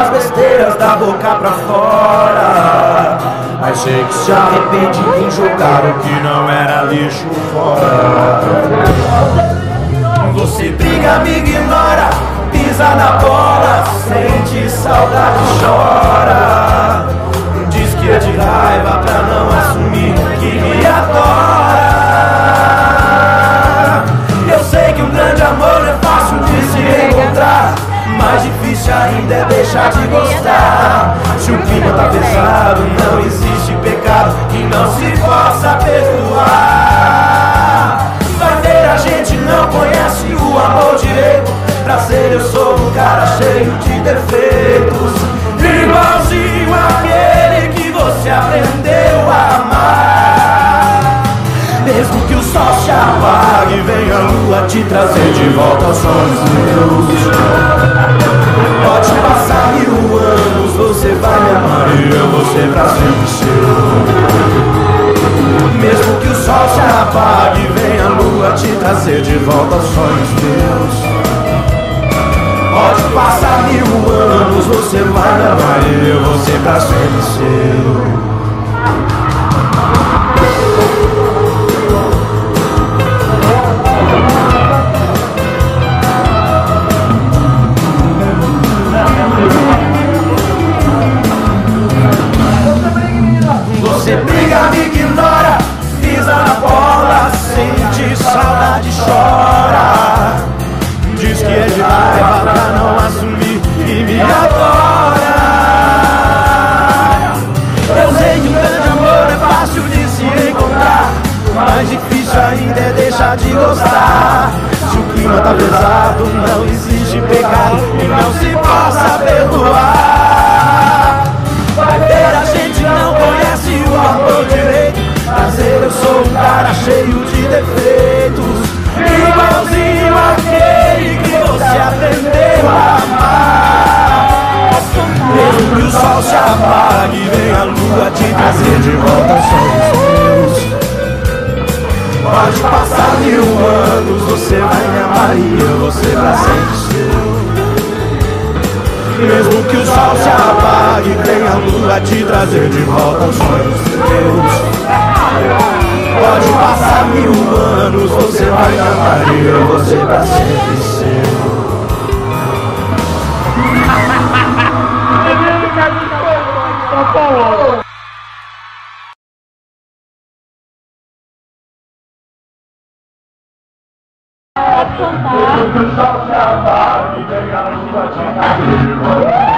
as besteiras da boca pra fora, mas sei que se arrepende em jogar o que não era lixo fora. Você briga, me ignora, pisa na bola, sente saudade, chora. Diz que é de raiva pra não assumir que me adora. Eu sei que um grande amor é fácil de se encontrar, mais difícil ainda é deixar de gostar. Se o clima tá pesado, não existe pecado que não se possa perdoar. Vai ver, a gente não conhece o amor direito. Pra ser eu sou um cara cheio de defeitos, igualzinho aquele que você aprendeu a amar. Mesmo que o sol se apague, venha a lua te trazer de volta aos sonhos meus. Pode passar 1000 anos, você vai me amar e eu vou ser pra sempre seu. Mesmo que o sol se apague, venha a lua te trazer de volta aos sonhos meus. Pode passar 1000 anos, você vai me amar e eu vou ser pra sempre seu. Você briga, me ignora, pisa na bola, sente saudade, chora. Diz que é de raiva pra não assumir que me adora. Eu sei que um grande amor é fácil de se encontrar, mais difícil ainda é deixar de gostar. Se o clima tá pesado, não existe pecado que não se possa perdoar. Vai ver, a gente não conhece o amor direito. Prazer, eu sou um cara cheio de defeitos, igualzinho aquele que você aprendeu a amar. Mesmo que o sol se apague, vem a lua te trazer de volta aos sonhos meus. Pode passar 1000 anos, você vai me amar e eu vou ser pra sempre seu. Mesmo que o sol se apague, vem a lua te trazer de volta aos sonhos meus. Pode passar 1000 anos, você vai me amar e eu vou ser pra sempre seu. Pode cantar.